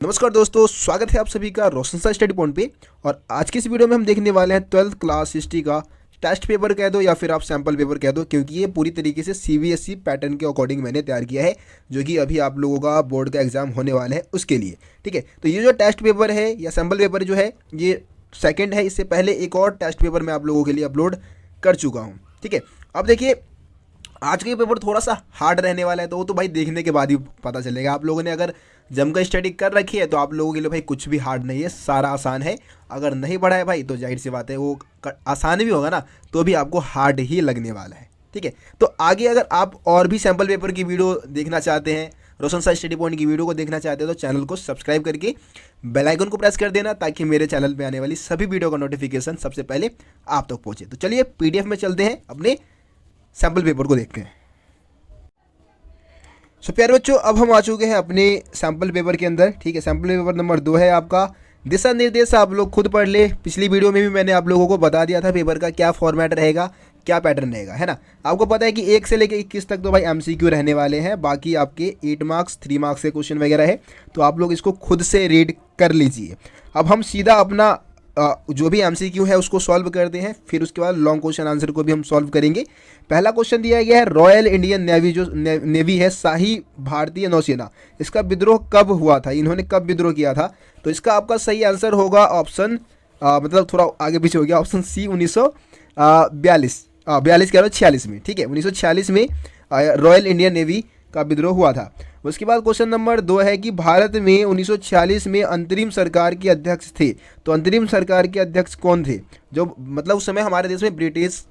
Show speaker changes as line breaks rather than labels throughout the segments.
नमस्कार दोस्तों, स्वागत है आप सभी का रोशन सर स्टडी पॉइंट पे। और आज की इस वीडियो में हम देखने वाले हैं 12th क्लास हिस्ट्री का टेस्ट पेपर कह दो या फिर आप सैम्पल पेपर कह दो, क्योंकि ये पूरी तरीके से सीबीएसई पैटर्न के अकॉर्डिंग मैंने तैयार किया है, जो कि अभी आप लोगों का बोर्ड का एग्जाम होने वाला है उसके लिए। ठीक है, तो ये जो टेस्ट पेपर है या सैम्पल पेपर जो है ये सेकेंड है। इससे पहले एक और टेस्ट पेपर मैं आप लोगों के लिए अपलोड कर चुका हूँ। ठीक है, अब देखिए आज का ये पेपर थोड़ा सा हार्ड रहने वाला है, तो वो तो भाई देखने के बाद ही पता चलेगा। आप लोगों ने अगर जमकर स्टडी कर रखी है तो आप लोगों के लिए भाई कुछ भी हार्ड नहीं है, सारा आसान है। अगर नहीं पढ़ा है भाई तो जाहिर सी बात है वो आसान भी होगा ना, तो भी आपको हार्ड ही लगने वाला है। ठीक है, तो आगे अगर आप और भी सैम्पल पेपर की वीडियो देखना चाहते हैं, रोशन सर स्टडी पॉइंट की वीडियो को देखना चाहते हैं, तो चैनल को सब्सक्राइब करके बेल आइकन को प्रेस कर देना, ताकि मेरे चैनल पे आने वाली सभी वीडियो का नोटिफिकेशन सबसे पहले आप तक पहुँचे। तो चलिए पीडीएफ में चलते हैं, अपने सैम्पल पेपर को देखते हैं। सो प्यारे बच्चों, अब हम आ चुके हैं अपने सैम्पल पेपर के अंदर। ठीक है, सैम्पल पेपर नंबर 2 है आपका। दिशा निर्देश आप लोग खुद पढ़ ले। पिछली वीडियो में भी मैंने आप लोगों को बता दिया था पेपर का क्या फॉर्मेट रहेगा, क्या पैटर्न रहेगा, है ना। आपको पता है कि 1 से लेकर 21 तक तो भाई एमसीक्यू रहने वाले हैं, बाकी आपके 8 मार्क्स 3 मार्क्स के क्वेश्चन वगैरह है, तो आप लोग इसको खुद से रीड कर लीजिए। अब हम सीधा अपना जो भी एमसीक्यू है उसको सॉल्व करते हैं, फिर उसके बाद लॉन्ग क्वेश्चन आंसर को भी हम सॉल्व करेंगे। पहला क्वेश्चन दिया गया है, रॉयल इंडियन नेवी जो नेवी है, शाही भारतीय नौसेना, इसका विद्रोह कब हुआ था, इन्होंने कब विद्रोह किया था। तो इसका आपका सही आंसर होगा ऑप्शन मतलब थोड़ा आगे पीछे हो गया, ऑप्शन सी 1942 42 कह रहा हूँ 46 में। ठीक है, 1946 में रॉयल इंडियन नेवी का विद्रोह हुआ था। उसके बाद क्वेश्चन नंबर 2 है कि भारत में 1946 में अंतरिम सरकार के अध्यक्ष थे। तो अंतरिम सरकार के अध्यक्ष कौन थे, जो मतलब उस समय हमारे देश में ब्रिटिश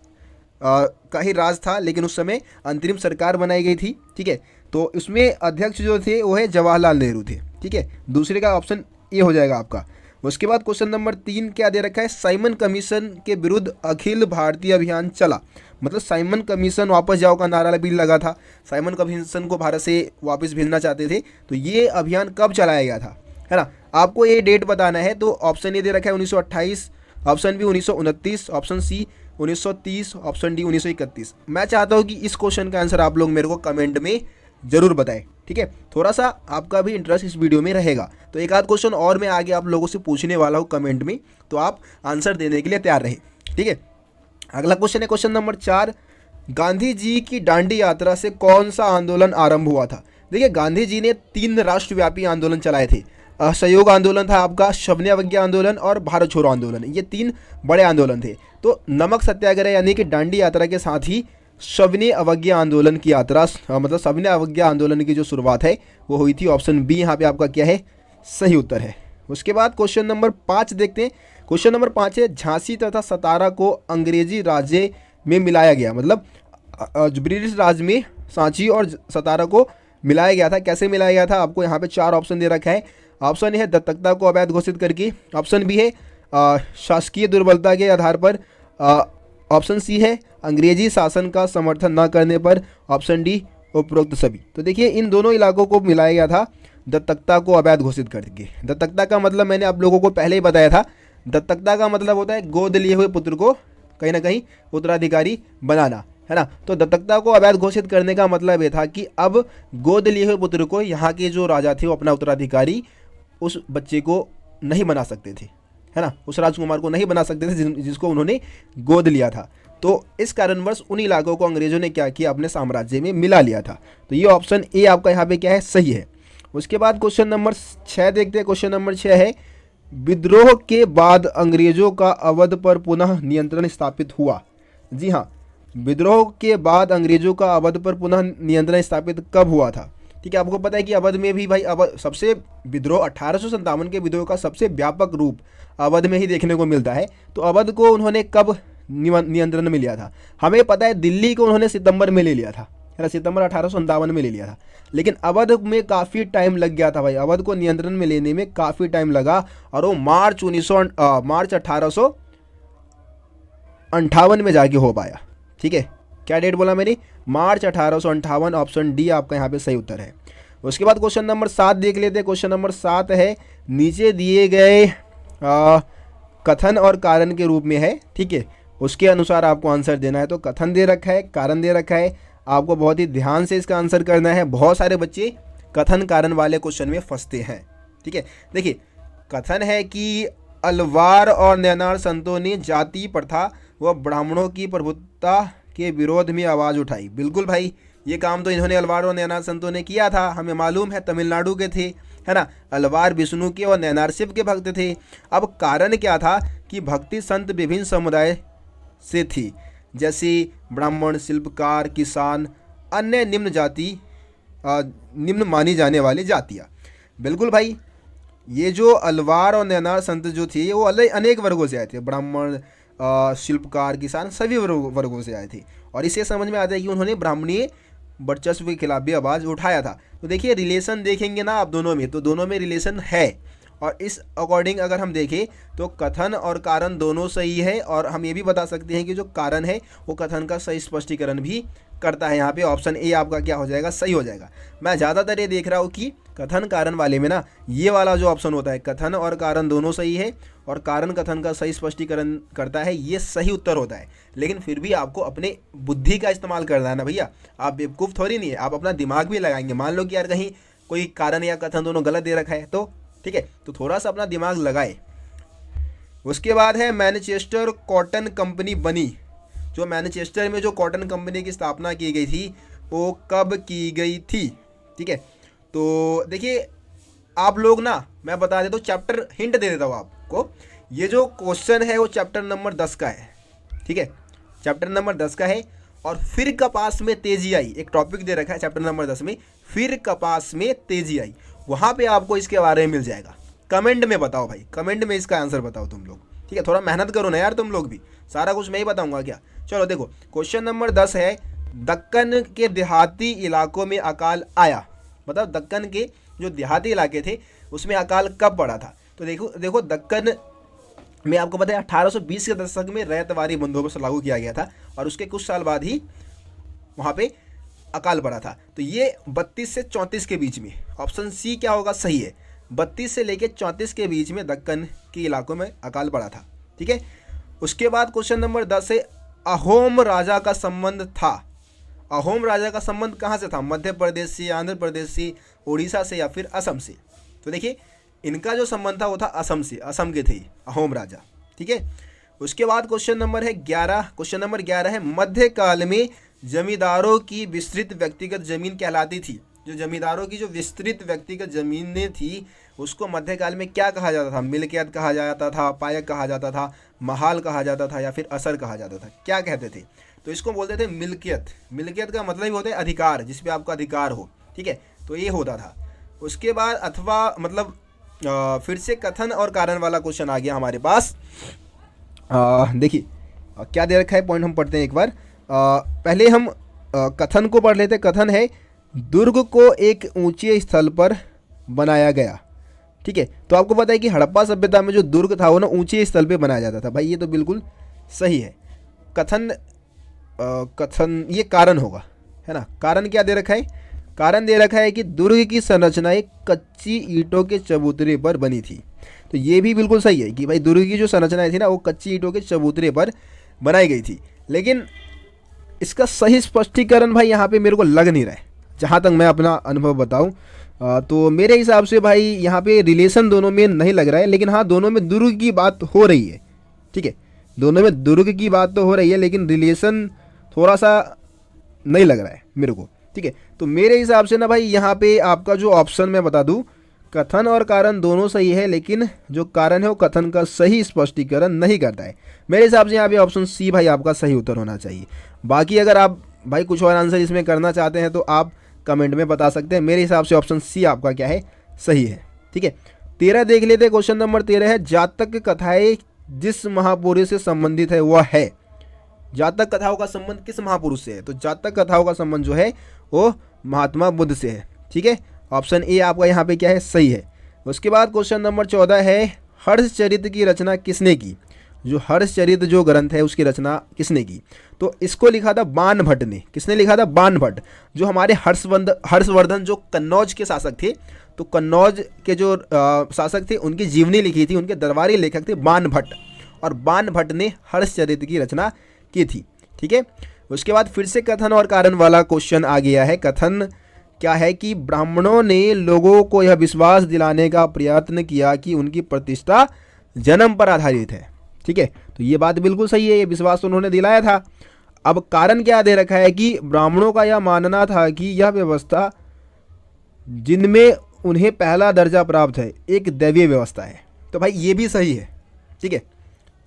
का ही राज था, लेकिन उस समय अंतरिम सरकार बनाई गई थी। ठीक है, तो उसमें अध्यक्ष जो थे वो है जवाहरलाल नेहरू थे। ठीक है, दूसरे का ऑप्शन ए हो जाएगा आपका। उसके बाद क्वेश्चन नंबर 3 क्या दे रखा है, साइमन कमीशन के विरुद्ध अखिल भारतीय अभियान चला। मतलब साइमन कमीशन वापस जाओ का नारा भी लगा था, साइमन कमीशन को भारत से वापस भेजना चाहते थे। तो ये अभियान कब चलाया गया था, है ना। आपको ये डेट बताना है, तो ऑप्शन ए दे रखा है 1928, option B 1929, option C 1930, option D 1931। मैं चाहता हूँ कि इस क्वेश्चन का आंसर आप लोग मेरे को कमेंट में जरूर बताएं। ठीक है, थोड़ा सा आपका भी इंटरेस्ट इस वीडियो में रहेगा, तो एक आध क्वेश्चन और मैं आगे आप लोगों से पूछने वाला हूँ कमेंट में, तो आप आंसर देने के लिए तैयार रहें। ठीक है, अगला क्वेश्चन है क्वेश्चन नंबर 4, गांधी जी की दांडी यात्रा से कौन सा आंदोलन आरंभ हुआ था। देखिए, गांधी जी ने 3 राष्ट्रव्यापी आंदोलन चलाए थे। असहयोग आंदोलन था आपका, शवन्य अवज्ञा आंदोलन और भारत छोड़ो आंदोलन, ये 3 बड़े आंदोलन थे। तो नमक सत्याग्रह यानी कि दांडी यात्रा के साथ ही शवन्य अवज्ञा आंदोलन की यात्रा मतलब शवन्य अवज्ञा आंदोलन की जो शुरुआत है वो हुई थी। ऑप्शन बी यहाँ पे आपका क्या है, सही उत्तर है। उसके बाद क्वेश्चन नंबर 5 देखते हैं। क्वेश्चन नंबर 5 है, झांसी तथा सतारा को अंग्रेजी राज्य में मिलाया गया। मतलब ब्रिटिश राज में सांची और सतारा को मिलाया गया था। कैसे मिलाया गया था, आपको यहाँ पे 4 ऑप्शन दे रखा है। ऑप्शन ए है दत्तकता को अवैध घोषित करके, ऑप्शन बी है शासकीय दुर्बलता के आधार पर, ऑप्शन सी है अंग्रेजी शासन का समर्थन न करने पर, ऑप्शन डी उपरोक्त सभी। तो देखिए, इन दोनों इलाकों को मिलाया गया था दत्तकता को अवैध घोषित करके। दत्तकता का मतलब मैंने आप लोगों को पहले ही बताया था, दत्तकता का मतलब होता है गोद लिए हुए पुत्र को कहीं ना कहीं उत्तराधिकारी बनाना, है ना। तो दत्तकता को अवैध घोषित करने का मतलब ये था कि अब गोद लिए हुए पुत्र को यहाँ के जो राजा थे वो अपना उत्तराधिकारी उस बच्चे को नहीं बना सकते थे, है ना, उस राजकुमार को नहीं बना सकते थे जिसको उन्होंने गोद लिया था। तो इस कारणवश उन इलाकों को अंग्रेजों ने क्या किया, अपने साम्राज्य में मिला लिया था। तो ये ऑप्शन ए आपका यहाँ पे क्या है, सही है। उसके बाद क्वेश्चन नंबर 6 देखते हैं। क्वेश्चन नंबर 6 है, विद्रोह के बाद अंग्रेजों का अवध पर पुनः नियंत्रण स्थापित हुआ। जी हाँ, विद्रोह के बाद अंग्रेजों का अवध पर पुनः नियंत्रण स्थापित कब हुआ था। ठीक है, आपको पता है कि अवध में भी भाई अवध सबसे विद्रोह 1857 के विद्रोह का सबसे व्यापक रूप अवध में ही देखने को मिलता है। तो अवध को उन्होंने कब नियंत्रण में लिया था, हमें पता है दिल्ली को उन्होंने सितंबर में ले लिया था, है ना, सितंबर 1857 में ले लिया था। लेकिन अवध में काफ़ी टाइम लग गया था भाई, अवध को नियंत्रण में लेने में काफ़ी टाइम लगा, और वो मार्च 1858 में जाके हो पाया। ठीक है, क्या डेट बोला मैंने, मार्च 1858, ऑप्शन डी आपका यहाँ पे सही उत्तर है। उसके बाद क्वेश्चन नंबर 7 देख लेते हैं। क्वेश्चन नंबर 7 है, नीचे दिए गए कथन और कारण के रूप में है। ठीक है, उसके अनुसार आपको आंसर देना है। तो कथन दे रखा है, कारण दे रखा है, आपको बहुत ही ध्यान से इसका आंसर करना है। बहुत सारे बच्चे कथन कारण वाले क्वेश्चन में फंसते हैं। ठीक ठीक है, देखिए कथन है कि अलवार और नैनार संतों ने जाति प्रथा व ब्राह्मणों की प्रभुत्ता के विरोध में आवाज़ उठाई। बिल्कुल भाई, ये काम तो इन्होंने अलवार और नैनार संतों ने किया था, हमें मालूम है, तमिलनाडु के थे, है ना। अलवार विष्णु के और नैनार शिव के भक्त थे। अब कारण क्या था कि भक्ति संत विभिन्न समुदाय से थी, जैसे ब्राह्मण, शिल्पकार, किसान, अन्य निम्न मानी जाने वाली जातियाँ। बिल्कुल भाई, ये जो अलवार और नैनार संत जो थे वो अनेक वर्गों से आए थे, ब्राह्मण, शिल्पकार, किसान, सभी वर्गों से आए थे। और इससे समझ में आता है कि उन्होंने ब्राह्मणीय वर्चस्व के खिलाफ भी आवाज़ उठाया था। तो देखिए रिलेशन देखेंगे ना आप दोनों में, तो दोनों में रिलेशन है। और इस अकॉर्डिंग अगर हम देखें तो कथन और कारण दोनों सही है। और हम ये भी बता सकते हैं कि जो कारण है वो कथन का सही स्पष्टीकरण भी करता है। यहाँ पे ऑप्शन ए आपका क्या हो जाएगा, सही हो जाएगा। मैं ज़्यादातर ये देख रहा हूँ कि कथन कारण वाले में ना ये वाला जो ऑप्शन होता है, कथन और कारण दोनों सही है और कारण कथन का सही स्पष्टीकरण करता है, ये सही उत्तर होता है। लेकिन फिर भी आपको अपने बुद्धि का इस्तेमाल करना है ना भैया, आप बेवकूफ़ थोड़ी नहीं है, आप अपना दिमाग भी लगाएंगे। मान लो कि यार कहीं कोई कारण या कथन दोनों गलत दे रखा है तो ठीक है, तो थोड़ा सा अपना दिमाग लगाए। उसके बाद है मैनचेस्टर कॉटन कंपनी बनी। जो मैनचेस्टर में जो कॉटन कंपनी की स्थापना की गई थी वो कब की गई थी, ठीक है। तो देखिए आप लोग ना, मैं बता देता हूँ, चैप्टर हिंट दे देता हूँ आपको। ये जो क्वेश्चन है वो चैप्टर नंबर 10 का है, ठीक है, चैप्टर नंबर 10 का है। और फिर कपास में तेजी आई, एक टॉपिक दे रखा है चैप्टर नंबर 10 में, फिर कपास में तेजी आई। वहाँ पे आपको इसके बारे में मिल जाएगा। कमेंट में बताओ भाई, कमेंट में इसका आंसर बताओ तुम लोग, ठीक है। थोड़ा मेहनत करो ना यार तुम लोग भी, सारा कुछ मैं ही बताऊंगा क्या। चलो देखो क्वेश्चन नंबर 10 है, दक्कन के देहाती इलाकों में अकाल आया। मतलब दक्कन के जो देहाती इलाके थे उसमें अकाल कब पड़ा था। तो देखो दक्कन में आपको पता है 1820 के दशक में रैयतवारी बंदोबस्त लागू किया गया था और उसके कुछ साल बाद ही वहाँ पे अकाल पड़ा था। तो ये 32 से 34 के बीच में, ऑप्शन सी क्या होगा, सही है। 32 से लेकर 34 के बीच में दक्कन के इलाकों में अकाल पड़ा था, ठीक है। उसके बाद क्वेश्चन नंबर 10 से अहोम राजा का संबंध था। अहोम राजा का संबंध कहाँ से था, मध्य प्रदेश से, आंध्र प्रदेश से, उड़ीसा से या फिर असम से। तो देखिए इनका जो संबंध था वो था असम से, असम के थे अहोम राजा, ठीक है। उसके बाद क्वेश्चन नंबर 11 है, मध्यकाल में जमींदारों की विस्तृत व्यक्तिगत जमीन कहलाती थी। जो जमींदारों की जो विस्तृत व्यक्तिगत जमीनें थी उसको मध्यकाल में क्या कहा जाता था, मिल्कियत कहा जाता था, पायक कहा जाता था, महाल कहा जाता था या फिर असर कहा जाता था, क्या कहते थे। तो इसको बोलते थे मिल्कियत। मिल्कियत का मतलब ही होता है अधिकार, जिस पे आपका अधिकार हो, ठीक है, तो ये होता था। उसके बाद अथवा मतलब फिर से कथन और कारण वाला क्वेश्चन आ गया हमारे पास। देखिए क्या दे रखा है पॉइंट, हम पढ़ते हैं एक बार। पहले हम कथन को पढ़ लेते। कथन है, दुर्ग को एक ऊंचे स्थल पर बनाया गया, ठीक है। तो आपको पता है कि हड़प्पा सभ्यता में जो दुर्ग था वो ना ऊंचे स्थल पे बनाया जाता था। भाई ये तो बिल्कुल सही है। कथन ये कारण होगा, है ना। कारण क्या दे रखा है, कारण दे रखा है कि दुर्ग की संरचना एक कच्ची ईंटों के चबूतरे पर बनी थी। तो ये भी बिल्कुल सही है कि भाई दुर्ग की जो संरचनाएं थी ना वो कच्ची ईंटों के चबूतरे पर बनाई गई थी। लेकिन इसका सही स्पष्टीकरण भाई यहाँ पे मेरे को लग नहीं रहा है, जहाँ तक मैं अपना अनुभव बताऊँ तो मेरे हिसाब से भाई यहाँ पे रिलेशन दोनों में नहीं लग रहा है। लेकिन हाँ, दोनों में दुर्ग की बात हो रही है, ठीक है, दोनों में दुर्ग की बात तो हो रही है, लेकिन रिलेशन थोड़ा सा नहीं लग रहा है मेरे को, ठीक है। तो मेरे हिसाब से ना भाई यहाँ पे आपका जो ऑप्शन मैं बता दूँ, कथन और कारण दोनों सही है, लेकिन जो कारण है वो कथन का सही स्पष्टीकरण नहीं करता है। मेरे हिसाब से यहाँ पे ऑप्शन सी भाई आपका सही उत्तर होना चाहिए। बाकी अगर आप भाई कुछ और आंसर इसमें करना चाहते हैं तो आप कमेंट में बता सकते हैं। मेरे हिसाब से ऑप्शन सी आपका क्या है, सही है, ठीक है। 13 देख लेते हैं। क्वेश्चन नंबर 13 है, जातक कथाएं जिस महापुरुष से संबंधित है वह है। जातक कथाओं का संबंध किस महापुरुष से है, तो जातक कथाओं का संबंध जो है वो महात्मा बुद्ध से है, ठीक है। ऑप्शन ए आपका यहाँ पे क्या है, सही है। उसके बाद क्वेश्चन नंबर 14 है, हर्षचरित की रचना किसने की। जो हर्षचरित जो ग्रंथ है उसकी रचना किसने की, तो इसको लिखा था बाण भट्ट ने। किसने लिखा था, बाण भट्ट। जो हमारे हर्षवर्धन जो कन्नौज के शासक थे, तो कन्नौज के जो शासक थे उनकी जीवनी लिखी थी, उनके दरबारी लेखक थे बाण भट्ट, और बाण भट्ट ने हर्षचरित की रचना की थी, ठीक है। उसके बाद फिर से कथन और कारण वाला क्वेश्चन आ गया है। कथन क्या है कि ब्राह्मणों ने लोगों को यह विश्वास दिलाने का प्रयत्न किया कि उनकी प्रतिष्ठा जन्म पर आधारित है। ठीक है, तो ये बात बिल्कुल सही है, ये विश्वास तो उन्होंने दिलाया था। अब कारण क्या दे रखा है कि ब्राह्मणों का यह मानना था कि यह व्यवस्था जिनमें उन्हें पहला दर्जा प्राप्त है एक दैवीय व्यवस्था है। तो भाई ये भी सही है। ठीक है,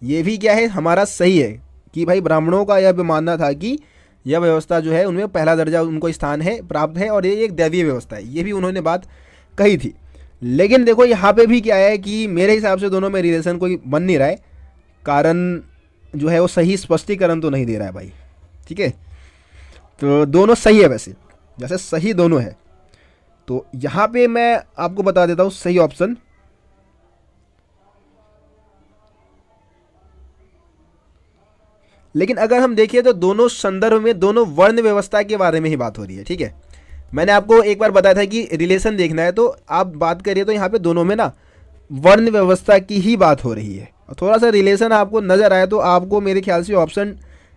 ये भी क्या है हमारा सही है कि भाई ब्राह्मणों का यह भी मानना था कि यह व्यवस्था जो है उनमें पहला दर्जा उनको स्थान है प्राप्त है और ये एक दैवीय व्यवस्था है, ये भी उन्होंने बात कही थी। लेकिन देखो यहाँ पे भी क्या है कि मेरे हिसाब से दोनों में रिलेशन कोई बन नहीं रहा है, कारण जो है वो सही स्पष्टीकरण तो नहीं दे रहा है भाई। ठीक है, तो दोनों सही है, वैसे जैसे सही दोनों है। तो यहाँ पे मैं आपको बता देता हूँ सही ऑप्शन, लेकिन अगर हम देखिए तो दोनों संदर्भ में दोनों वर्ण व्यवस्था के बारे में ही बात हो रही है। ठीक है, मैंने आपको एक बार बताया था कि रिलेशन देखना है, तो आप बात करिए तो यहाँ पे दोनों में ना वर्ण व्यवस्था की ही बात हो रही है। और थोड़ा सा रिलेशन आपको नजर आए तो आपको मेरे ख्याल से ऑप्शन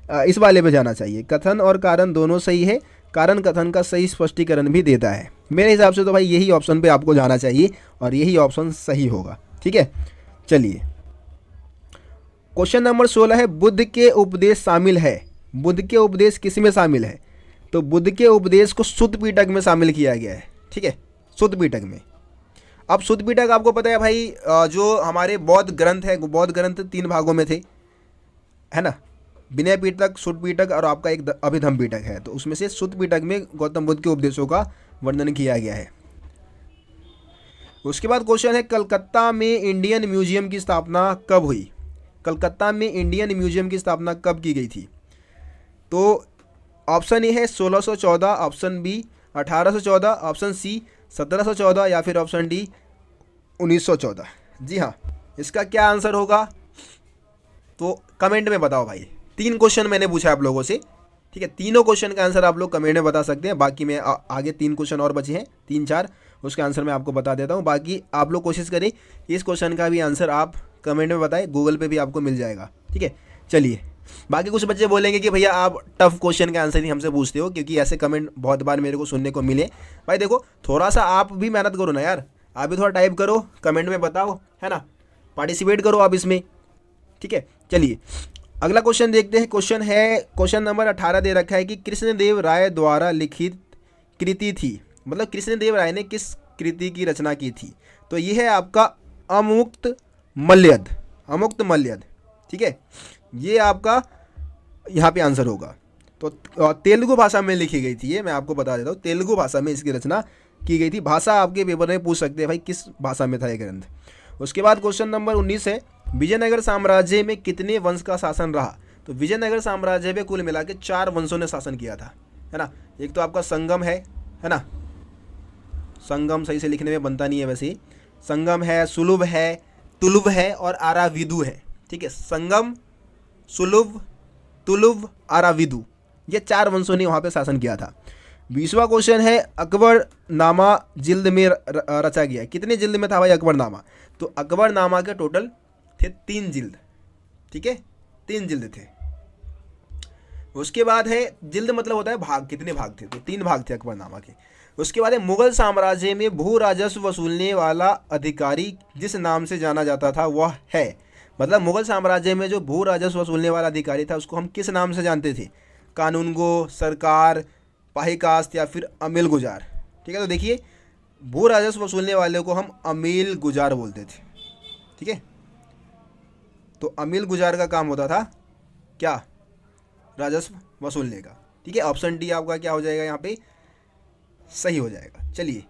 इस वाले पे जाना चाहिए। कथन और कारण दोनों सही है, कारण कथन का सही स्पष्टीकरण भी देता है। मेरे हिसाब से तो भाई यही ऑप्शन पे आपको जाना चाहिए और यही ऑप्शन सही होगा। ठीक है, चलिए क्वेश्चन नंबर 16 है, बुद्ध के उपदेश शामिल है। बुद्ध के उपदेश किस में शामिल है? तो बुद्ध के उपदेश को सुत्त पिटक में शामिल किया गया है। ठीक है, सुत्त पिटक में। अब सुत्त पिटक आपको पता है भाई, जो हमारे बौद्ध ग्रंथ है, बौद्ध ग्रंथ 3 भागों में थे, है ना, विनय पिटक, सुत्त पिटक और आपका एक अभिधम्म पिटक है। तो उसमें से सुत्त पिटक में गौतम बुद्ध के उपदेशों का वर्णन किया गया है। उसके बाद क्वेश्चन है, कलकत्ता में इंडियन म्यूजियम की स्थापना कब हुई? कलकत्ता में इंडियन म्यूजियम की स्थापना कब की गई थी? तो ऑप्शन ए है 1614, ऑप्शन बी 1814, ऑप्शन सी 1714 या फिर ऑप्शन डी 1914। जी हाँ, इसका क्या आंसर होगा तो कमेंट में बताओ भाई। 3 क्वेश्चन मैंने पूछा आप लोगों से। ठीक है, तीनों क्वेश्चन का आंसर आप लोग कमेंट में बता सकते हैं। बाकी मैं आगे 3 क्वेश्चन और बचे हैं, 3-4, उसका आंसर मैं आपको बता देता हूँ। बाकी आप लोग कोशिश करें इस क्वेश्चन का भी आंसर आप कमेंट में बताएं, गूगल पे भी आपको मिल जाएगा। ठीक है, चलिए। बाकी कुछ बच्चे बोलेंगे कि भैया आप टफ क्वेश्चन का आंसर ही हमसे पूछते हो, क्योंकि ऐसे कमेंट बहुत बार मेरे को सुनने को मिले। भाई देखो, थोड़ा सा आप भी मेहनत करो ना यार, आप भी थोड़ा टाइप करो, कमेंट में बताओ, है ना, पार्टिसिपेट करो आप इसमें। ठीक है, चलिए अगला क्वेश्चन देखते हैं। क्वेश्चन नंबर 18 दे रखा है कि कृष्णदेव राय द्वारा लिखित कृति थी, मतलब कृष्णदेव राय ने किस कृति की रचना की थी? तो ये है आपका अमुक्त मल्यद, अमुक्त मल्यद। ठीक है, ये आपका यहाँ पे आंसर होगा। तो तेलुगु भाषा में लिखी गई थी ये, मैं आपको बता देता हूँ, तेलुगु भाषा में इसकी रचना की गई थी। भाषा आपके पेपर में पूछ सकते हैं भाई किस भाषा में था ये ग्रंथ। उसके बाद क्वेश्चन नंबर 19 है, विजयनगर साम्राज्य में कितने वंश का शासन रहा? तो विजयनगर साम्राज्य में कुल मिला के 4 वंशों ने शासन किया था, है ना। एक तो आपका संगम है ना, संगम सही से लिखने में बनता नहीं है वैसे, संगम है, सुलभ है, तुलुभ है और आराविदु है। ठीक है, संगम, सुलभ, तुलुभ, आराविदु, ये 4 वंशों ने वहाँ पे शासन किया था। 20वां क्वेश्चन है, अकबरनामा जिल्द में रचा गया, कितने जिल्द में था भाई अकबरनामा? तो अकबरनामा के टोटल थे 3 जिल्द। ठीक है, 3 जिल्द थे। उसके बाद है, जिल्द मतलब होता है भाग, कितने भाग थे, तो 3 भाग थे अकबरनामा के। उसके बाद है, मुगल साम्राज्य में भू राजस्व वसूलने वाला अधिकारी जिस नाम से जाना जाता था वह है, मतलब मुगल साम्राज्य में जो भू राजस्व वसूलने वाला अधिकारी था उसको हम किस नाम से जानते थे? कानूनगो, सरकार, पाहिकास्त या फिर अमील गुजार। ठीक है, तो देखिए भू राजस्व वसूलने वाले को हम अमील गुजार बोलते थे। ठीक है, तो अमील गुजार का काम होता था क्या? राजस्व वसूलने का। ठीक है, ऑप्शन डी आपका क्या हो जाएगा यहाँ पे, सही हो जाएगा। चलिए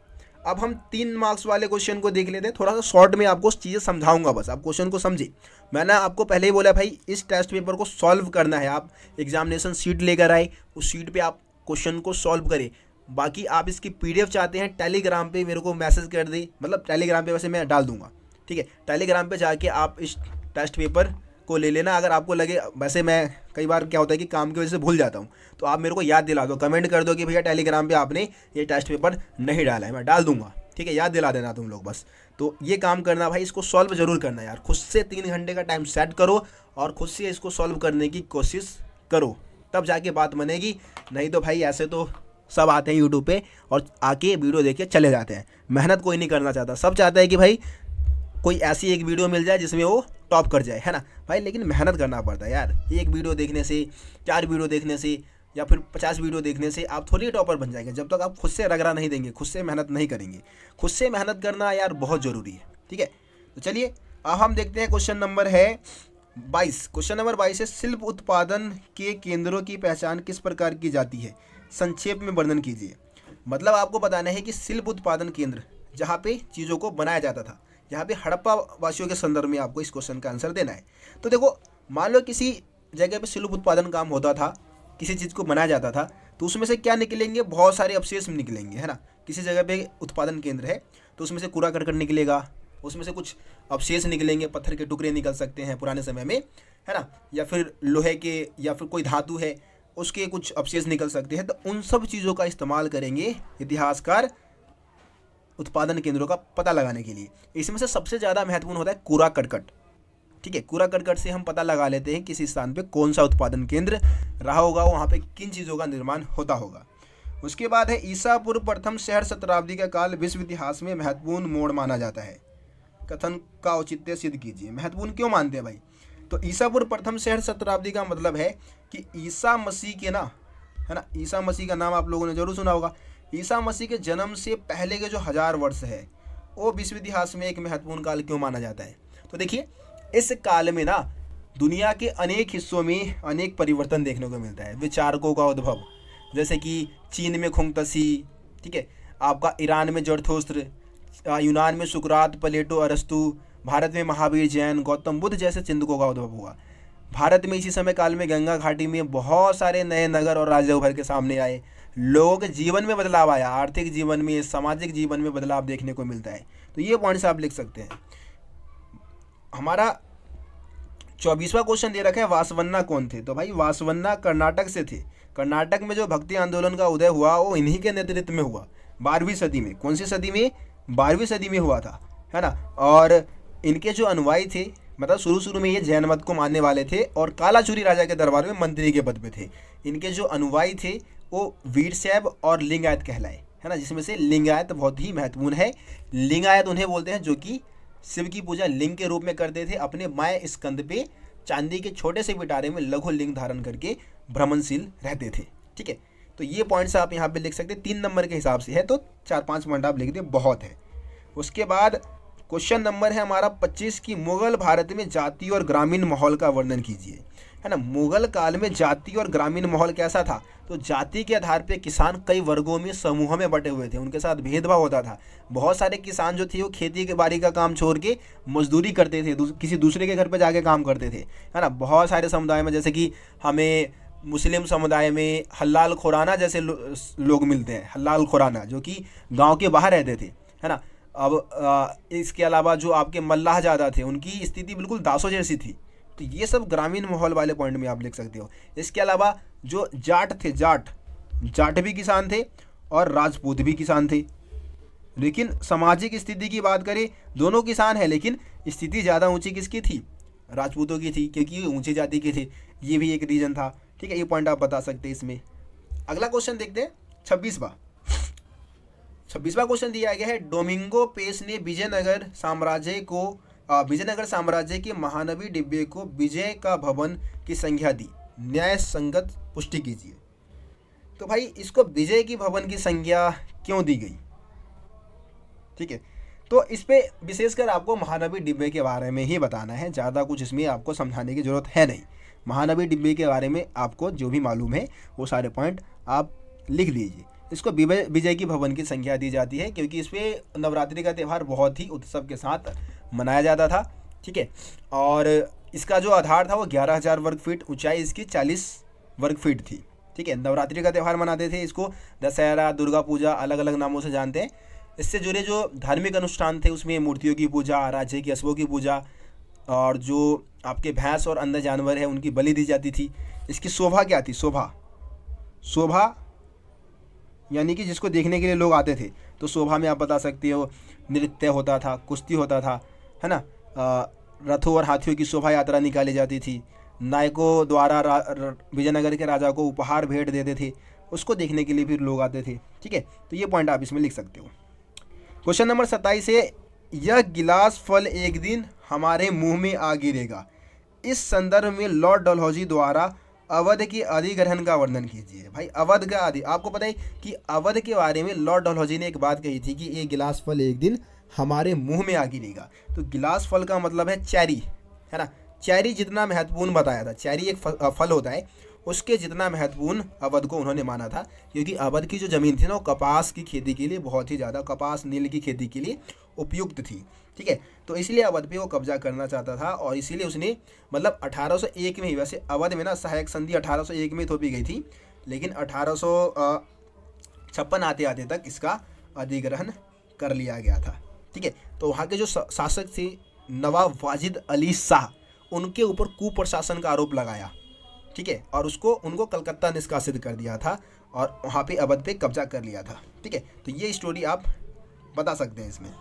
अब हम 3 मार्क्स वाले क्वेश्चन को देख लेते हैं। थोड़ा सा शॉर्ट में आपको चीज़ें समझाऊंगा, बस आप क्वेश्चन को समझे। मैंने आपको पहले ही बोला भाई इस टेस्ट पेपर को सॉल्व करना है, आप एग्जामिनेशन शीट लेकर आए, उस शीट पे आप क्वेश्चन को सॉल्व करें। बाकी आप इसकी PDF चाहते हैं, टेलीग्राम पे मेरे को मैसेज कर दे, मतलब टेलीग्राम पे वैसे मैं डाल दूंगा। ठीक है, टेलीग्राम पे जाके आप इस टेस्ट पेपर को ले लेना। अगर आपको लगे, वैसे मैं कई बार क्या होता है कि काम की वजह से भूल जाता हूँ, तो आप मेरे को याद दिला दो, कमेंट कर दो कि भैया टेलीग्राम पे आपने ये टेस्ट पेपर नहीं डाला है, मैं डाल दूंगा। ठीक है, याद दिला देना तुम लोग बस। तो ये काम करना भाई, इसको सॉल्व जरूर करना यार, खुद से 3 घंटे का टाइम सेट करो और खुद से इसको सॉल्व करने की कोशिश करो, तब जाके बात बनेगी। नहीं तो भाई ऐसे तो सब आते हैं यूट्यूब पे और आके वीडियो देख के चले जाते हैं। मेहनत कोई नहीं करना चाहता, सब चाहता है कि भाई कोई ऐसी एक वीडियो मिल जाए जिसमें वो टॉप कर जाए, है ना भाई। लेकिन मेहनत करना पड़ता है यार। एक वीडियो देखने से, 4 वीडियो देखने से या फिर 50 वीडियो देखने से आप थोड़ी टॉपर बन जाएंगे, जब तक आप खुद से रगड़ा नहीं देंगे, खुद से मेहनत नहीं करेंगे। खुद से मेहनत करना यार बहुत ज़रूरी है, ठीक है। तो चलिए अब हम देखते हैं क्वेश्चन नंबर है 22। क्वेश्चन नंबर 22 है, शिल्प उत्पादन के केंद्रों की पहचान किस प्रकार की जाती है, संक्षेप में वर्णन कीजिए। मतलब आपको बताना है कि शिल्प उत्पादन केंद्र जहाँ पे चीज़ों को बनाया जाता था, यहाँ पे हड़प्पा वासियों के संदर्भ में आपको इस क्वेश्चन का आंसर देना है। तो देखो, मान लो किसी जगह पे शिल्प उत्पादन काम होता था, किसी चीज़ को बनाया जाता था, तो उसमें से क्या निकलेंगे, बहुत सारे अवशेष निकलेंगे, है ना। किसी जगह पे उत्पादन केंद्र है तो उसमें से कूड़ा करकट निकलेगा, उसमें से कुछ अवशेष निकलेंगे, पत्थर के टुकड़े निकल सकते हैं पुराने समय में, है ना, या फिर लोहे के या फिर कोई धातु है उसके कुछ अवशेष निकल सकते हैं। तो उन सब चीज़ों का इस्तेमाल करेंगे इतिहासकार उत्पादन केंद्रों का पता लगाने के लिए। इसमें से सबसे ज़्यादा महत्वपूर्ण होता है कूड़ा करकट, ठीक है। कूड़ा करकट से हम पता लगा लेते हैं किसी स्थान पे कौन सा उत्पादन केंद्र रहा होगा, वहाँ पे किन चीज़ों का निर्माण होता होगा। उसके बाद है, ईसा पूर्व प्रथम शहर शताब्दी का काल विश्व इतिहास में महत्वपूर्ण मोड़ माना जाता है, कथन का औचित्य सिद्ध कीजिए। महत्वपूर्ण क्यों मानते हैं भाई? तो ईसा पूर्व प्रथम शहर शताब्दी का मतलब है कि ईसा मसीह के ना, है ना, ईसा मसीह का नाम आप लोगों ने जरूर सुना होगा। ईसा मसीह के जन्म से पहले के जो 1000 वर्ष है वो विश्व इतिहास में एक महत्वपूर्ण काल क्यों माना जाता है? तो देखिए, इस काल में ना दुनिया के अनेक हिस्सों में अनेक परिवर्तन देखने को मिलता है। विचारकों का उद्भव, जैसे कि चीन में खुंगतसी, ठीक है, आपका ईरान में जरथोस्त्र, यूनान में सुकरात, प्लेटो, अरस्तु, भारत में महावीर, जैन, गौतम बुद्ध जैसे चिंतकों का उद्भव हुआ। भारत में इसी समय काल में गंगा घाटी में बहुत सारे नए नगर और राज्य उभर के सामने आए। लोगों के जीवन में बदलाव आया, आर्थिक जीवन में, सामाजिक जीवन में बदलाव देखने को मिलता है। तो ये पॉइंट्स आप लिख सकते हैं। हमारा 24वां क्वेश्चन दे रखा है, वासवन्ना कौन थे? तो भाई वासवन्ना कर्नाटक से थे। कर्नाटक में जो भक्ति आंदोलन का उदय हुआ वो इन्हीं के नेतृत्व में हुआ, 12वीं सदी में। कौन सी सदी में? 12वीं सदी में हुआ था, है ना। और इनके जो अनुयायी थे, मतलब शुरू में ये जैन मत को मानने वाले थे और कालाचूरी राजा के दरबार में मंत्री के पद पे थे। इनके जो अनुयायी थे वो वीरशैव और लिंगायत कहलाए, है ना, जिसमें से लिंगायत बहुत ही महत्वपूर्ण है। लिंगायत उन्हें बोलते हैं जो कि शिव की पूजा लिंग के रूप में करते थे, अपने माय स्कंद पे चांदी के छोटे से पिटारे में लघु लिंग धारण करके भ्रमणशील रहते थे, ठीक है। तो ये पॉइंट्स आप यहाँ पे लिख सकते हैं, 3 नंबर के हिसाब से है तो 4-5 पॉइंट आप लिख दें, बहुत है। उसके बाद क्वेश्चन नंबर है हमारा 25 की, मुगल भारत में जाति और ग्रामीण माहौल का वर्णन कीजिए, है ना। मुगल काल में जाति और ग्रामीण माहौल कैसा था? तो जाति के आधार पे किसान कई वर्गों में, समूहों में बटे हुए थे, उनके साथ भेदभाव होता था। बहुत सारे किसान जो थे वो खेती के बाड़ी का काम छोड़ के मजदूरी करते थे, किसी दूसरे के घर पे जाके काम करते थे, है ना। बहुत सारे समुदाय में, जैसे कि हमें मुस्लिम समुदाय में हल्लाल खुराना जैसे लोग मिलते हैं, हल्लाल खुराना जो कि गाँव के बाहर रहते थे, है ना। अब इसके अलावा जो आपके मल्लाह ज़्यादा थे उनकी स्थिति बिल्कुल दासों जैसी थी। तो ये सब ग्रामीण माहौल वाले पॉइंट में आप लिख सकते हो। इसके अलावा जो जाट थे, जाट भी किसान थे और राजपूत भी किसान थे। लेकिन सामाजिक स्थिति की बात करें, दोनों किसान हैं लेकिन स्थिति ज़्यादा ऊंची किसकी थी? राजपूतों की थी, क्योंकि ये ऊंची जाति के थे। ये भी एक रीजन था, ठीक है। ये पॉइंट आप बता सकते हैं इसमें। अगला क्वेश्चन देखते हैं 26वां क्वेश्चन दिया गया है, डोमिंगो पेस ने विजयनगर साम्राज्य के महानवी डिब्बे को विजय का भवन की संज्ञा दी, न्याय संगत पुष्टि कीजिए। तो भाई इसको विजय की भवन की संज्ञा क्यों दी गई? ठीक है, तो इस पे विशेषकर आपको महानवी डिब्बे के बारे में ही बताना है, ज़्यादा कुछ इसमें आपको समझाने की जरूरत है नहीं। महानवी डिब्बे के बारे में आपको जो भी मालूम है वो सारे पॉइंट आप लिख लीजिए। इसको विजय की भवन की संज्ञा दी जाती है क्योंकि इस पर नवरात्रि का त्यौहार बहुत ही उत्सव के साथ मनाया जाता था, ठीक है। और इसका जो आधार था वो 11,000 वर्ग फीट, ऊंचाई इसकी 40 वर्ग फीट थी, ठीक है। नवरात्रि का त्यौहार मनाते थे, इसको दशहरा, दुर्गा पूजा अलग अलग नामों से जानते हैं। इससे जुड़े जो धार्मिक अनुष्ठान थे उसमें मूर्तियों की पूजा, राज्य की अश्वों की पूजा और जो आपके भैंस और अन्य जानवर है उनकी बलि दी जाती थी। इसकी शोभा क्या थी? शोभा यानी कि जिसको देखने के लिए लोग आते थे, तो शोभा में आप बता सकते हो नृत्य होता था, कुश्ती होता था, है ना। रथों और हाथियों की शोभा यात्रा निकाली जाती थी। नायकों द्वारा विजयनगर के राजा को उपहार भेंट देते थे। उसको देखने के लिए भी लोग आते थे। ठीक है, तो ये पॉइंट आप इसमें लिख सकते हो। क्वेश्चन नंबर 27 है, यह गिलास फल एक दिन हमारे मुंह में आ गिरेगा। इस संदर्भ में लॉर्ड डलहौजी द्वारा अवध के अधिग्रहण का वर्णन कीजिए। भाई अवध का आपको पता है कि अवध के बारे में लॉर्ड डलहौजी ने एक बात कही थी कि ये गिलास फल एक दिन हमारे मुंह में आ गिरेगा। तो गिलास फल का मतलब है चेरी, है ना। चेरी जितना महत्वपूर्ण बताया था, चेरी एक फल होता है, उसके जितना महत्वपूर्ण अवध को उन्होंने माना था, क्योंकि अवध की जो ज़मीन थी ना वो कपास की खेती के लिए बहुत ही ज़्यादा, कपास नील की खेती के लिए उपयुक्त थी। ठीक है, तो इसलिए अवध पे वो कब्जा करना चाहता था और इसीलिए उसने मतलब 1801 में ही, वैसे अवध में ना सहायक संधि 1801 में थोपी गई थी, लेकिन 1856 आते आते तक इसका अधिग्रहण कर लिया गया था। ठीक है, तो वहाँ के जो शासक थे नवाब वाजिद अली शाह, उनके ऊपर कुप्रशासन का आरोप लगाया। ठीक है, और उनको कलकत्ता निष्कासित कर दिया था और वहाँ पे अवध पे कब्जा कर लिया था। ठीक है, तो ये स्टोरी आप बता सकते हैं इसमें।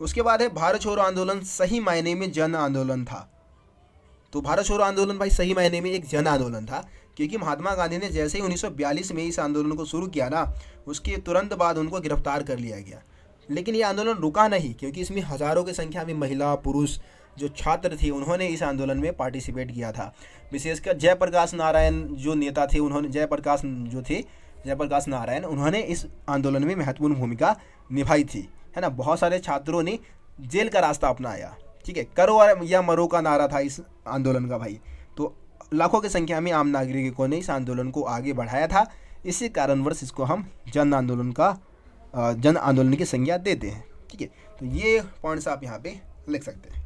उसके बाद है, भारत छोड़ो आंदोलन सही मायने में जन आंदोलन था। तो भारत छोड़ो आंदोलन भाई सही मायने में एक जन आंदोलन था, क्योंकि महात्मा गांधी ने जैसे ही 1942 में इस आंदोलन को शुरू किया ना, उसके तुरंत बाद उनको गिरफ्तार कर लिया गया। लेकिन ये आंदोलन रुका नहीं, क्योंकि इसमें हज़ारों की संख्या में महिला पुरुष जो छात्र थे उन्होंने इस आंदोलन में पार्टिसिपेट किया था। विशेषकर जयप्रकाश नारायण जो नेता थे, उन्होंने जयप्रकाश नारायण, उन्होंने इस आंदोलन में महत्वपूर्ण भूमिका निभाई थी, है ना। बहुत सारे छात्रों ने जेल का रास्ता अपनाया। ठीक है, करो या मरो का नारा था इस आंदोलन का भाई। तो लाखों की संख्या में आम नागरिकों ने इस आंदोलन को आगे बढ़ाया था। इसी कारणवश इसको हम जन आंदोलन की संज्ञा देते हैं। ठीक है, तो ये पॉइंट्स आप यहाँ पे लिख सकते हैं।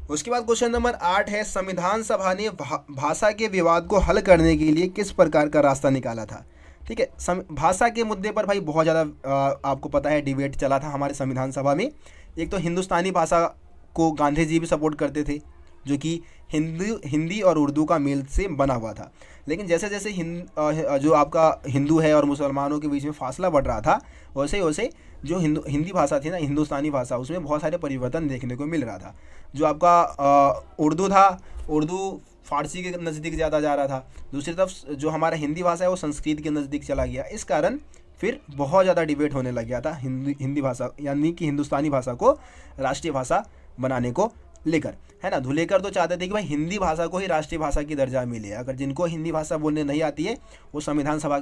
उसके बाद क्वेश्चन नंबर 8 है, संविधान सभा ने भाषा के विवाद को हल करने के लिए किस प्रकार का रास्ता निकाला था। ठीक है, भाषा के मुद्दे पर भाई बहुत ज़्यादा आपको पता है डिबेट चला था हमारे संविधान सभा में। एक तो हिंदुस्तानी भाषा को गांधी जी भी सपोर्ट करते थे, जो कि हिंदी और उर्दू का मेल से बना हुआ था। लेकिन जैसे जैसे जो आपका हिंदू है और मुसलमानों के बीच में फासला बढ़ रहा था, वैसे वैसे जो हिंदी भाषा थी ना, हिंदुस्तानी भाषा, उसमें बहुत सारे परिवर्तन देखने को मिल रहा था। जो आपका उर्दू था, उर्दू फारसी के नज़दीक ज़्यादा जा रहा था। दूसरी तरफ जो हमारा हिंदी भाषा है वो संस्कृत के नज़दीक चला गया। इस कारण फिर बहुत ज़्यादा डिबेट होने लग गया था हिंदी भाषा यानी कि हिंदुस्तानी भाषा को राष्ट्रीय भाषा बनाने को लेकर, है ना। धुलेकर तो चाहते थे कि भाई हिंदी भाषा को ही राष्ट्रीय भाषा की दर्जा मिले। अगर जिनको हिंदी भाषा बोलने नहीं आती है वो संविधान सभा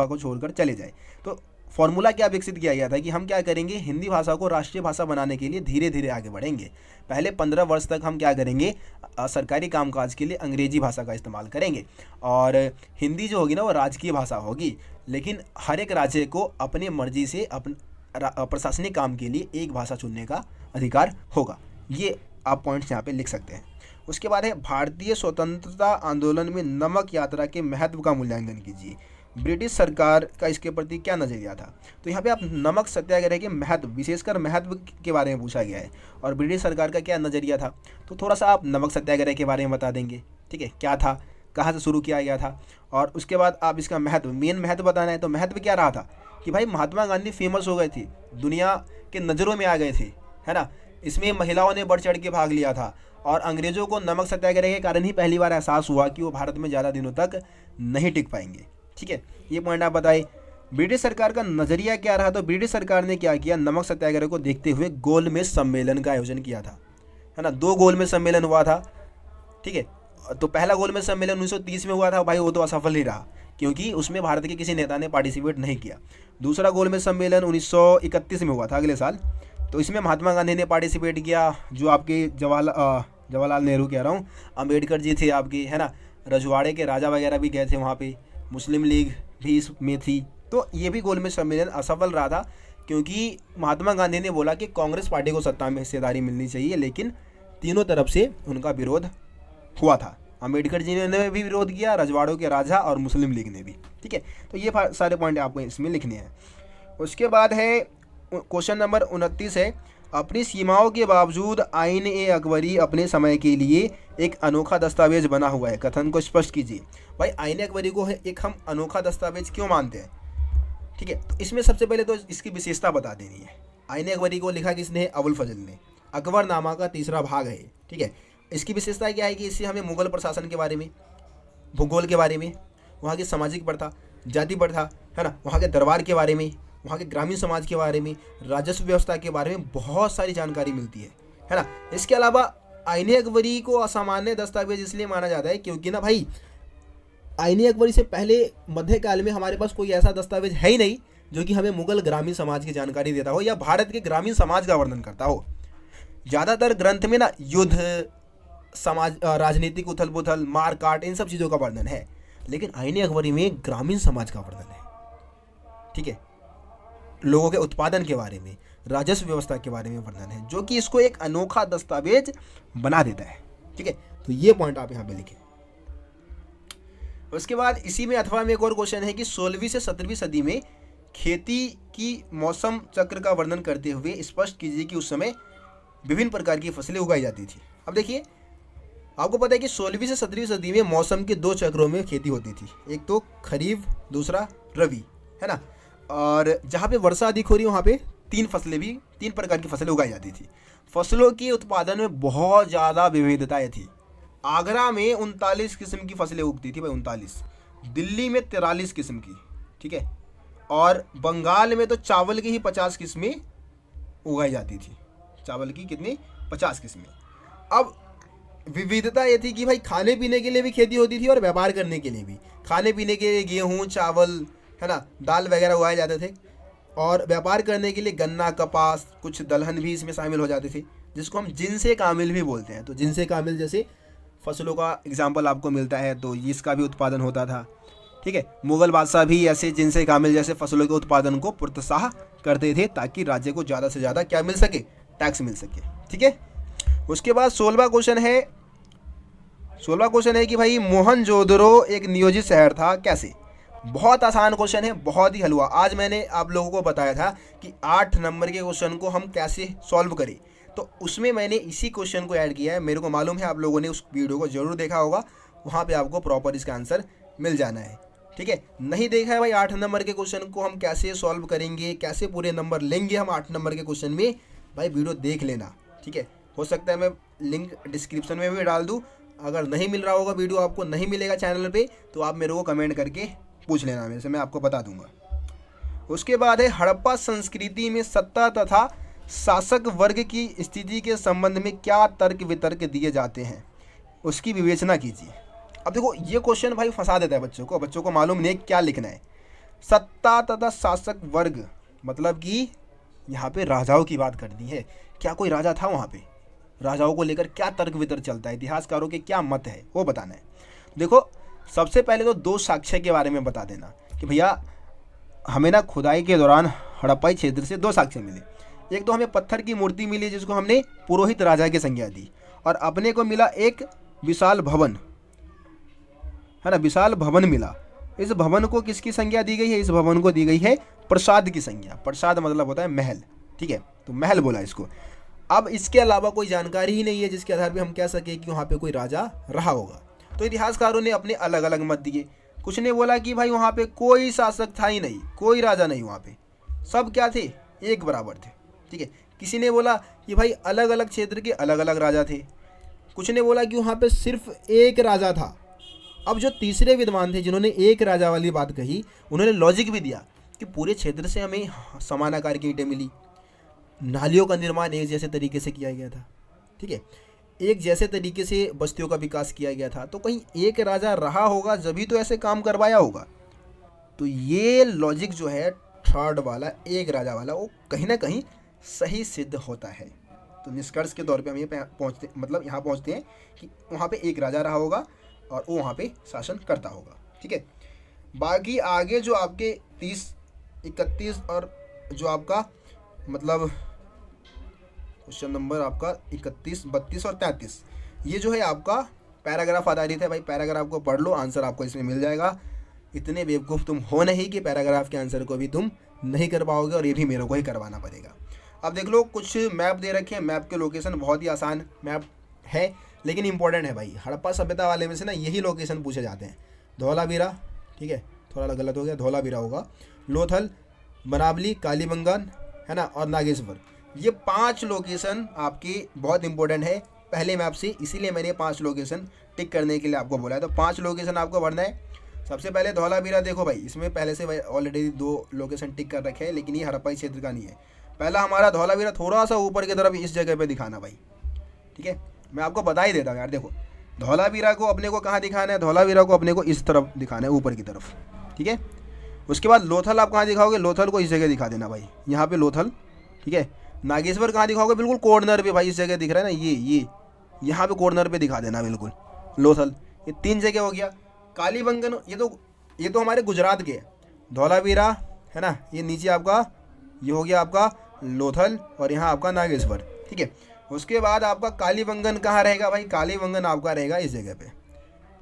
को छोड़कर चले जाए। तो फॉर्मूला क्या विकसित किया गया था कि हम क्या करेंगे, हिंदी भाषा को राष्ट्रीय भाषा बनाने के लिए धीरे धीरे आगे बढ़ेंगे। पहले 15 वर्ष तक हम क्या करेंगे, सरकारी कामकाज के लिए अंग्रेजी भाषा का इस्तेमाल करेंगे और हिंदी जो होगी ना वो राजकीय भाषा होगी। लेकिन हर एक राज्य को अपनी मर्जी से प्रशासनिक काम के लिए एक भाषा चुनने का अधिकार होगा। ये आप पॉइंट्स यहाँ पे लिख सकते हैं। उसके बाद है, भारतीय स्वतंत्रता आंदोलन में नमक यात्रा के महत्व का मूल्यांकन कीजिए। ब्रिटिश सरकार का इसके प्रति क्या नज़रिया था। तो यहाँ पे आप नमक सत्याग्रह के महत्व, विशेषकर महत्व के बारे में पूछा गया है और ब्रिटिश सरकार का क्या नज़रिया था। तो थोड़ा सा आप नमक सत्याग्रह के बारे में बता देंगे। ठीक है, क्या था, कहाँ से शुरू किया गया था, और उसके बाद आप इसका महत्व, मेन महत्व बताना है। तो महत्व क्या रहा था कि भाई महात्मा गांधी फेमस हो गए थे, दुनिया के नज़रों में आ गए थे, है ना। इसमें महिलाओं ने बढ़ चढ़ के भाग लिया था और अंग्रेज़ों को नमक सत्याग्रह के कारण ही पहली बार एहसास हुआ कि वो भारत में ज़्यादा दिनों तक नहीं टिक पाएंगे। ठीक है, ये पॉइंट आप बताइए। ब्रिटिश सरकार का नज़रिया क्या रहा। तो ब्रिटिश सरकार ने क्या किया, नमक सत्याग्रह को देखते हुए गोलमेज सम्मेलन का आयोजन किया था, है ना। 2 गोलमेज सम्मेलन हुआ था। ठीक है, तो पहला गोलमेज सम्मेलन 1930 में हुआ था भाई, वो तो असफल ही रहा क्योंकि उसमें भारत के किसी नेता ने पार्टिसिपेट नहीं किया। दूसरा गोलमेज सम्मेलन 1931 में हुआ था, अगले साल। तो इसमें महात्मा गांधी ने पार्टिसिपेट किया, जो आपके जवाहरलाल नेहरू कह रहा हूँ, अम्बेडकर जी थे आपके, है ना। रजवाड़े के राजा वगैरह भी गए थे वहाँ पे, मुस्लिम लीग भी इसमें थी। तो ये भी गोलमेज सम्मेलन असफल रहा था क्योंकि महात्मा गांधी ने बोला कि कांग्रेस पार्टी को सत्ता में हिस्सेदारी मिलनी चाहिए, लेकिन तीनों तरफ से उनका विरोध हुआ था। अम्बेडकर जी ने भी विरोध किया, रजवाड़ों के राजा और मुस्लिम लीग ने भी। ठीक है, तो ये सारे पॉइंट आपको इसमें लिखने हैं। उसके बाद है क्वेश्चन नंबर 29 है, अपनी सीमाओं के बावजूद आईन ए अकबरी अपने समय के लिए एक अनोखा दस्तावेज बना हुआ है, कथन को स्पष्ट कीजिए। भाई आईन ए अकबरी को एक हम अनोखा दस्तावेज क्यों मानते हैं। ठीक है, तो इसमें सबसे पहले तो इसकी विशेषता बता देनी है। आईन ए अकबरी को लिखा किसने, अबुल फजल ने। अकबरनामा का तीसरा भाग है। ठीक है, इसकी विशेषता क्या है कि इससे हमें मुगल प्रशासन के बारे में, भूगोल के बारे में, वहाँ की सामाजिक प्रथा, जाति प्रथा, है ना, वहाँ के दरबार के बारे में, वहाँ के ग्रामीण समाज के बारे में, राजस्व व्यवस्था के बारे में बहुत सारी जानकारी मिलती है ना। इसके अलावा आईने अकबरी को असामान्य दस्तावेज इसलिए माना जाता है क्योंकि ना भाई आईने अकबरी से पहले मध्यकाल में हमारे पास कोई ऐसा दस्तावेज है ही नहीं जो कि हमें मुगल ग्रामीण समाज की जानकारी देता हो या भारत के ग्रामीण समाज का वर्णन करता हो। ज़्यादातर ग्रंथ में ना युद्ध, समाज, राजनीतिक उथल पुथल, मार काट, इन सब चीज़ों का वर्णन है, लेकिन आईने अकबरी में ग्रामीण समाज का वर्णन है। ठीक है, लोगों के उत्पादन के बारे में, राजस्व व्यवस्था के बारे में वर्णन है, जो कि इसको एक अनोखा दस्तावेज बना देता है। ठीक है, तो ये पॉइंट आप यहाँ पे लिखें। उसके बाद इसी में अथवा में एक और क्वेश्चन है कि 16वीं से 17वीं सदी में खेती की मौसम चक्र का वर्णन करते हुए स्पष्ट कीजिए कि उस समय विभिन्न प्रकार की फसलें उगाई जाती थी। अब देखिए, आपको पता है कि 16वीं से 17वीं सदी में मौसम के 2 चक्रों में खेती होती थी, एक तो खरीफ, दूसरा रबी, है ना। और जहाँ पे वर्षा अधिक हो रही है वहाँ पे 3 प्रकार की फसलें उगाई जाती थी। फसलों के उत्पादन में बहुत ज़्यादा विविधताएँ थी। आगरा में 39 किस्म की फसलें उगती थी भाई, 39। दिल्ली में 43 किस्म की, ठीक है। और बंगाल में तो चावल की ही 50 किस्में उगाई जाती थी। चावल की कितनी? 50 किस्में। अब विविधता ये थी कि भाई खाने पीने के लिए भी खेती होती थी और व्यापार करने के लिए भी। खाने पीने के लिए गेहूँ, चावल, है ना, दाल वगैरह उगाए जाते थे, और व्यापार करने के लिए गन्ना, कपास, कुछ दलहन भी इसमें शामिल हो जाते थे, जिसको हम जिनसे कामिल भी बोलते हैं। तो जिनसे कामिल जैसे फसलों का एग्जाम्पल आपको मिलता है, तो इसका भी उत्पादन होता था। ठीक है, मुगल बादशाह भी ऐसे जिनसे कामिल जैसे फसलों के उत्पादन को प्रोत्साहन करते थे ताकि राज्य को ज़्यादा से ज़्यादा क्या मिल सके? टैक्स मिल सके। ठीक है, उसके बाद 16वां क्वेश्चन है कि भाई मोहनजोदड़ो एक नियोजित शहर था कैसे? बहुत आसान क्वेश्चन है, बहुत ही हलवा। आज मैंने आप लोगों को बताया था कि 8 नंबर के क्वेश्चन को हम कैसे सॉल्व करें, तो उसमें मैंने इसी क्वेश्चन को ऐड किया है। मेरे को मालूम है आप लोगों ने उस वीडियो को जरूर देखा होगा, वहाँ पे आपको प्रॉपर इसका आंसर मिल जाना है। ठीक है, नहीं देखा है भाई 8 नंबर के क्वेश्चन को हम कैसे सॉल्व करेंगे, कैसे पूरे नंबर लेंगे हम 8 नंबर के क्वेश्चन में, भाई वीडियो देख लेना। ठीक है, हो सकता है मैं लिंक डिस्क्रिप्शन में भी डाल दूँ। अगर नहीं मिल रहा होगा, वीडियो आपको नहीं मिलेगा चैनल पे, तो आप मेरे को कमेंट करके पूछ लेना, मेरे से मैं आपको बता दूंगा। उसके बाद है हड़प्पा संस्कृति में सत्ता तथा शासक वर्ग की स्थिति के संबंध में क्या तर्क वितर्क दिए जाते हैं, उसकी विवेचना कीजिए। अब देखो, ये क्वेश्चन भाई फंसा देता है बच्चों को मालूम नहीं क्या लिखना है। सत्ता तथा शासक वर्ग मतलब कि यहाँ पे राजाओं की बात करनी है। क्या कोई राजा था वहाँ पे? राजाओं को लेकर क्या तर्क वितर्क चलता है, इतिहासकारों के क्या मत है, वो बताना है। देखो, सबसे पहले तो 2 साक्ष्य के बारे में बता देना कि भैया हमें ना खुदाई के दौरान हड़प्पाई क्षेत्र से 2 साक्ष्य मिले। एक तो हमें पत्थर की मूर्ति मिली जिसको हमने पुरोहित राजा की संज्ञा दी, और अपने को मिला एक विशाल भवन, है ना, विशाल भवन मिला। इस भवन को किसकी संज्ञा दी गई है? इस भवन को दी गई है प्रसाद की संज्ञा। प्रसाद मतलब होता है महल। ठीक है, तो महल बोला इसको। अब इसके अलावा कोई जानकारी ही नहीं है जिसके आधार पर हम कह सकें कि वहाँ पे कोई राजा रहा होगा। तो इतिहासकारों ने अपने अलग अलग मत दिए। कुछ ने बोला कि भाई वहाँ पे कोई शासक था ही नहीं, कोई राजा नहीं, वहाँ पे सब क्या थे? एक बराबर थे। ठीक है, किसी ने बोला कि भाई अलग अलग क्षेत्र के अलग अलग राजा थे। कुछ ने बोला कि वहाँ पे सिर्फ एक राजा था। अब जो तीसरे विद्वान थे जिन्होंने एक राजा वाली बात कही, उन्होंने लॉजिक भी दिया कि पूरे क्षेत्र से हमें समान आकार की ईंटें मिली, नालियों का निर्माण एक जैसे तरीके से किया गया था। ठीक है, एक जैसे तरीके से बस्तियों का विकास किया गया था, तो कहीं एक राजा रहा होगा जभी तो ऐसे काम करवाया होगा। तो ये लॉजिक जो है थर्ड वाला, एक राजा वाला, वो कहीं ना कहीं सही सिद्ध होता है। तो निष्कर्ष के तौर पे हम ये यहाँ पहुँचते हैं कि वहाँ पे एक राजा रहा होगा और वो वहाँ पे शासन करता होगा। ठीक है, बाकी आगे जो आपके 30, 31 और जो आपका मतलब क्वेश्चन नंबर आपका 31, 32 और 33, ये जो है आपका पैराग्राफ आधारित है। भाई पैराग्राफ को पढ़ लो, आंसर आपको इसमें मिल जाएगा। इतने बेवकूफ़ तुम हो नहीं कि पैराग्राफ के आंसर को भी तुम नहीं कर पाओगे, और ये भी मेरे को ही करवाना पड़ेगा। अब देख लो, कुछ मैप दे रखे हैं। मैप के लोकेशन बहुत ही आसान मैप है, लेकिन इंपॉर्टेंट है भाई। हड़प्पा सभ्यता वाले में से ना यही लोकेशन पूछे जाते हैं। धौलावीरा, ठीक है, थोड़ा गलत हो गया, धौलावीरा होगा, लोथल, बनावली, कालीबंगान, है ना, और नागेश्वर। ये 5 लोकेशन आपकी बहुत इंपॉर्टेंट है पहले मैप से, इसीलिए मैंने 5 लोकेशन टिक करने के लिए आपको बोला है। तो 5 लोकेशन आपको भरना है। सबसे पहले धौलावीरा देखो भाई, इसमें पहले से ऑलरेडी 2 लोकेशन टिक कर रखे हैं, लेकिन ये हड़प्पा क्षेत्र का नहीं है। पहला हमारा धौलावीरा थोड़ा सा ऊपर की तरफ इस जगह पे दिखाना भाई, ठीक है। मैं आपको बता ही देता हूँ यार, देखो धौलावीरा को अपने को कहाँ दिखाना है, धौलावीरा को अपने को इस तरफ दिखाना है, ऊपर की तरफ, ठीक है। उसके बाद लोथल आप कहाँ दिखाओगे, लोथल को इस जगह दिखा देना भाई, यहाँ पे लोथल, ठीक है। नागेश्वर कहाँ दिखाओगे, बिल्कुल कॉर्नर पे भाई, इस जगह दिख रहा है ना, ये यहाँ पे कॉर्नर पे दिखा देना बिल्कुल लोथल। ये 3 जगह हो गया। कालीबंगन ये तो हमारे गुजरात के है। धौलावीरा है ना, ये नीचे आपका ये हो गया आपका लोथल, और यहाँ आपका नागेश्वर, ठीक है। उसके बाद आपका कालीबंगन कहाँ रहेगा भाई, कालीबंगन आपका रहेगा इस जगह पे,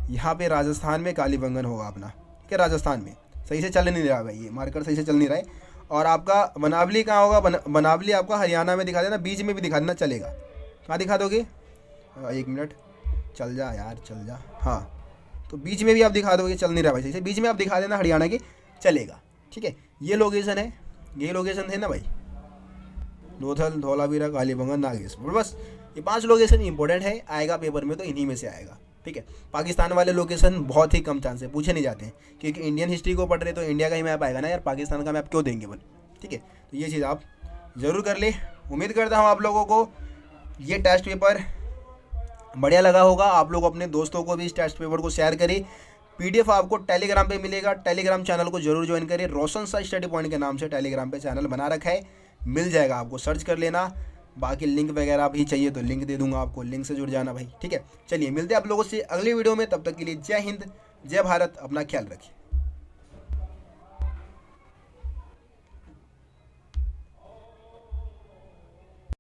यहाँ पे राजस्थान में कालीबंगन होगा अपना, ठीक है। राजस्थान में सही से चल नहीं रहा भाई, ये मार्कर सही से चल नहीं रहा है। और आपका बनावली कहाँ होगा, बनावली आपका हरियाणा में दिखा देना, बीच में भी दिखा देना चलेगा। कहाँ दिखा दोगे, 1 मिनट चल जा यार, चल जा, हाँ तो बीच में भी आप दिखा दोगे, चल नहीं रहा भाई सही से, बीच में आप दिखा देना हरियाणा के, चलेगा, ठीक है। ये लोकेशन है, ये लोकेशन थे ना भाई, लोथल, धौलावीरा, कालीबंगन, नागेश्वर, बस ये 5 लोकेशन इंपॉर्टेंट है, आएगा पेपर में तो इन्हीं में से आएगा, ठीक है। पाकिस्तान वाले लोकेशन बहुत ही कम चांस है, पूछे नहीं जाते हैं, क्योंकि इंडियन हिस्ट्री को पढ़ रहे तो इंडिया का ही मैप आएगा ना यार, पाकिस्तान का मैप क्यों देंगे बोल, ठीक है। तो ये चीज़ आप ज़रूर कर ले। उम्मीद करता हूँ आप लोगों को ये टेस्ट पेपर बढ़िया लगा होगा। आप लोग अपने दोस्तों को भी इस टेस्ट पेपर को शेयर करें। PDF आपको टेलीग्राम पे मिलेगा, टेलीग्राम चैनल को जरूर ज्वाइन करें। रोशन सा स्टडी पॉइंट के नाम से टेलीग्राम पे चैनल बना रखा है, मिल जाएगा आपको, सर्च कर लेना। बाकी लिंक वगैरह भी चाहिए तो लिंक दे दूंगा आपको, लिंक से जुड़ जाना भाई, ठीक है। चलिए मिलते हैं आप लोगों से अगली वीडियो में, तब तक के लिए जय हिंद, जय भारत, अपना ख्याल रखिए।